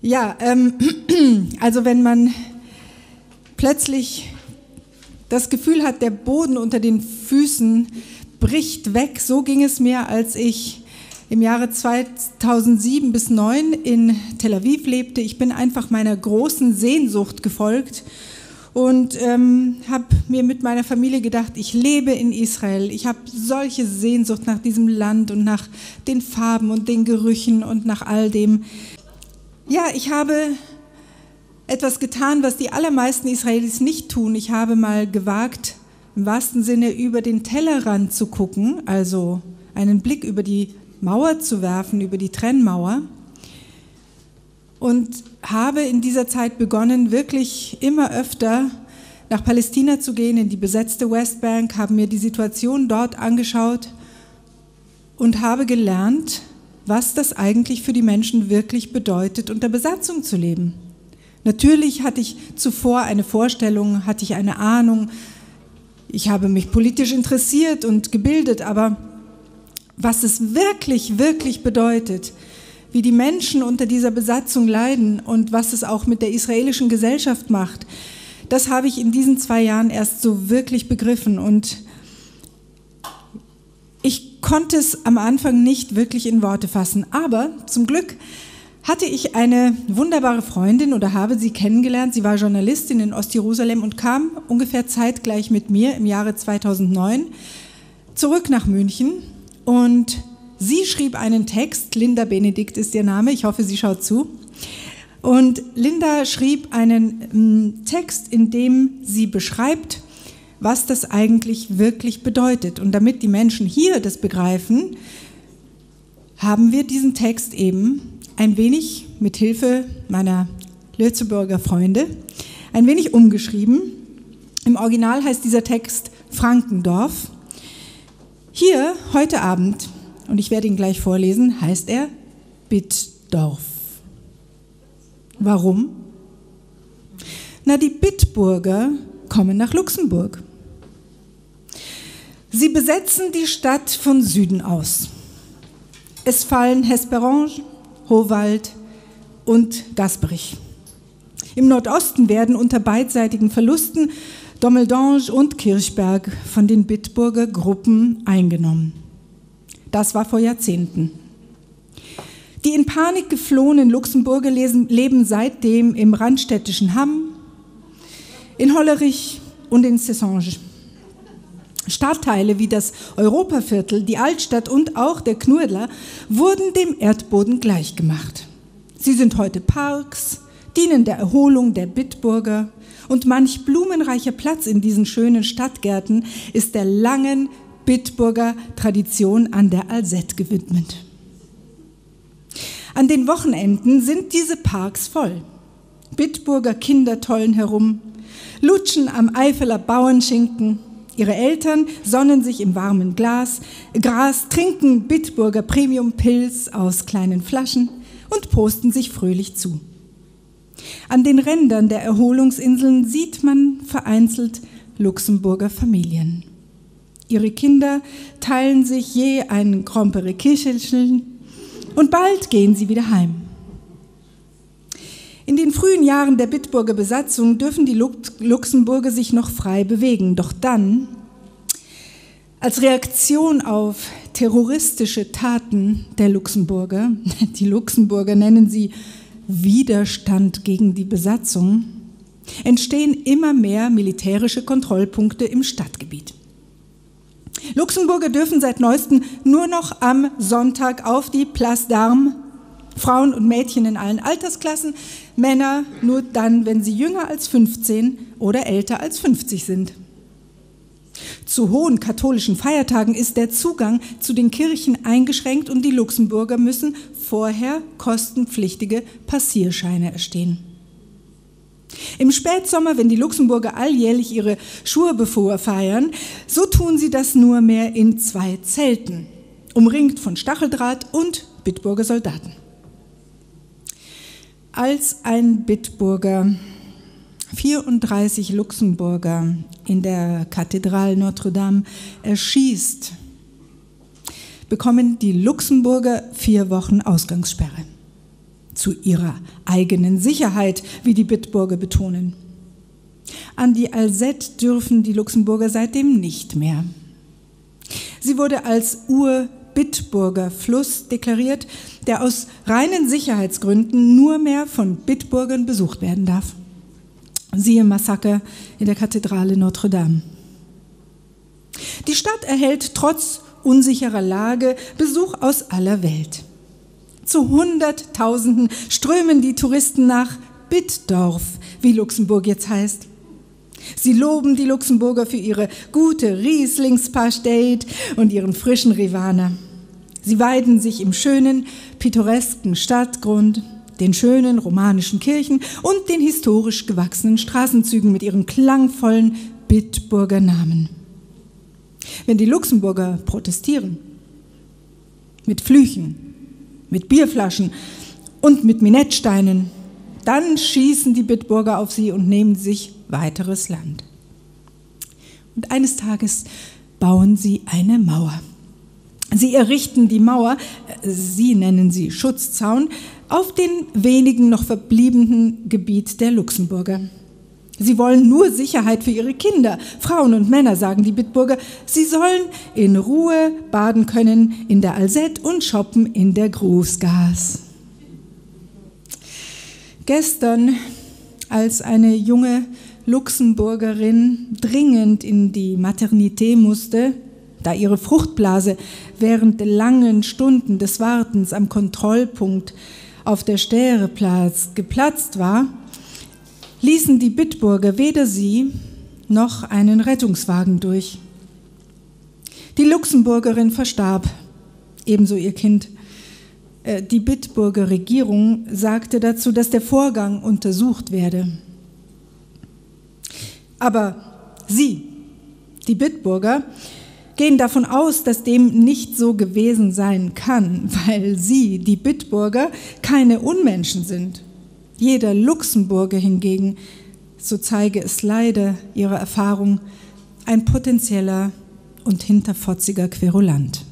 Ja, also wenn man plötzlich das Gefühl hat, der Boden unter den Füßen bricht weg, so ging es mir, als ich im Jahre 2007 bis 2009 in Tel Aviv lebte. Ich bin einfach meiner großen Sehnsucht gefolgt und habe mir mit meiner Familie gedacht, ich lebe in Israel. Ich habe solche Sehnsucht nach diesem Land und nach den Farben und den Gerüchen und nach all dem. Ja, ich habe etwas getan, was die allermeisten Israelis nicht tun. Ich habe mal gewagt, im wahrsten Sinne über den Tellerrand zu gucken, also einen Blick über die Mauer zu werfen, über die Trennmauer, und habe in dieser Zeit begonnen, wirklich immer öfter nach Palästina zu gehen, in die besetzte Westbank, habe mir die Situation dort angeschaut und habe gelernt, was das eigentlich für die Menschen wirklich bedeutet, unter Besatzung zu leben. Natürlich hatte ich zuvor eine Vorstellung, hatte ich eine Ahnung, ich habe mich politisch interessiert und gebildet, aber was es wirklich, wirklich bedeutet, wie die Menschen unter dieser Besatzung leiden und was es auch mit der israelischen Gesellschaft macht, das habe ich in diesen 2 Jahren erst so wirklich begriffen. Und ich konnte es am Anfang nicht wirklich in Worte fassen, aber zum Glück hatte ich eine wunderbare Freundin oder habe sie kennengelernt. Sie war Journalistin in Ostjerusalem und kam ungefähr zeitgleich mit mir im Jahre 2009 zurück nach München. Und sie schrieb einen Text, Linda Benedikt ist ihr Name, ich hoffe, sie schaut zu. Und Linda schrieb einen Text, in dem sie beschreibt, was das eigentlich wirklich bedeutet. Und damit die Menschen hier das begreifen, haben wir diesen Text eben ein wenig mit Hilfe meiner Lützeburger Freunde ein wenig umgeschrieben. Im Original heißt dieser Text Frankendorf. Hier, heute Abend, und ich werde ihn gleich vorlesen, heißt er Bittdorf. Warum? Na, die Bitburger kommen nach Luxemburg. Sie besetzen die Stadt von Süden aus. Es fallen Hesperange, Howald und Gasperich. Im Nordosten werden unter beidseitigen Verlusten Dommeldange und Kirchberg von den Bitburger Gruppen eingenommen. Das war vor Jahrzehnten. Die in Panik geflohenen Luxemburger leben seitdem im randstädtischen Hamm, in Hollerich und in Sessange. Stadtteile wie das Europaviertel, die Altstadt und auch der Knurler wurden dem Erdboden gleichgemacht. Sie sind heute Parks, dienen der Erholung der Bitburger, und manch blumenreicher Platz in diesen schönen Stadtgärten ist der langen Bitburger Tradition an der Alzette gewidmet. An den Wochenenden sind diese Parks voll. Bitburger Kinder tollen herum, lutschen am Eifeler Bauernschinken. Ihre Eltern sonnen sich im warmen Gras, trinken Bitburger Premium-Pils aus kleinen Flaschen und posten sich fröhlich zu. An den Rändern der Erholungsinseln sieht man vereinzelt Luxemburger Familien. Ihre Kinder teilen sich je ein Krompere Kichelchen und bald gehen sie wieder heim. In den frühen Jahren der Bitburger Besatzung dürfen die Luxemburger sich noch frei bewegen. Doch dann, als Reaktion auf terroristische Taten der Luxemburger, die Luxemburger nennen sie Widerstand gegen die Besatzung, entstehen immer mehr militärische Kontrollpunkte im Stadtgebiet. Luxemburger dürfen seit neuestem nur noch am Sonntag auf die Place d'Armes, Frauen und Mädchen in allen Altersklassen, Männer nur dann, wenn sie jünger als 15 oder älter als 50 sind. Zu hohen katholischen Feiertagen ist der Zugang zu den Kirchen eingeschränkt und die Luxemburger müssen vorher kostenpflichtige Passierscheine erstehen. Im Spätsommer, wenn die Luxemburger alljährlich ihre Schurbefuhr feiern, so tun sie das nur mehr in 2 Zelten, umringt von Stacheldraht und Bitburger Soldaten. Als ein Bitburger 34 Luxemburger in der Kathedrale Notre-Dame erschießt, bekommen die Luxemburger 4 Wochen Ausgangssperre. zu ihrer eigenen Sicherheit, wie die Bitburger betonen. An die Alzette dürfen die Luxemburger seitdem nicht mehr. Sie wurde als Ur-Bitburger Fluss deklariert, der aus reinen Sicherheitsgründen nur mehr von Bitburgern besucht werden darf. Siehe Massaker in der Kathedrale Notre Dame. Die Stadt erhält trotz unsicherer Lage Besuch aus aller Welt. Zu Hunderttausenden strömen die Touristen nach Bitdorf, wie Luxemburg jetzt heißt. Sie loben die Luxemburger für ihre gute Rieslingspastete und ihren frischen Rivaner. Sie weiden sich im schönen, pittoresken Stadtgrund, den schönen romanischen Kirchen und den historisch gewachsenen Straßenzügen mit ihren klangvollen Bitburger Namen. Wenn die Luxemburger protestieren, mit Flüchen, mit Bierflaschen und mit Minettsteinen, dann schießen die Bitburger auf sie und nehmen sich weiteres Land. Und eines Tages bauen sie eine Mauer. Sie errichten die Mauer, sie nennen sie Schutzzaun, auf den wenigen noch verbliebenen Gebiet der Luxemburger. Sie wollen nur Sicherheit für ihre Kinder, Frauen und Männer, sagen die Bitburger. Sie sollen in Ruhe baden können in der Alzette und shoppen in der Großgas. Gestern, als eine junge Luxemburgerin dringend in die Maternité musste, da ihre Fruchtblase während langen Stunden des Wartens am Kontrollpunkt auf der Stereplatz geplatzt war, ließen die Bitburger weder sie noch einen Rettungswagen durch. Die Luxemburgerin verstarb, ebenso ihr Kind. Die Bitburger Regierung sagte dazu, dass der Vorgang untersucht werde. Aber sie, die Bitburger, gehen davon aus, dass dem nicht so gewesen sein kann, weil sie, die Bitburger, keine Unmenschen sind. Jeder Luxemburger hingegen, so zeige es leider ihre Erfahrung, ein potenzieller und hinterfotziger Querulant.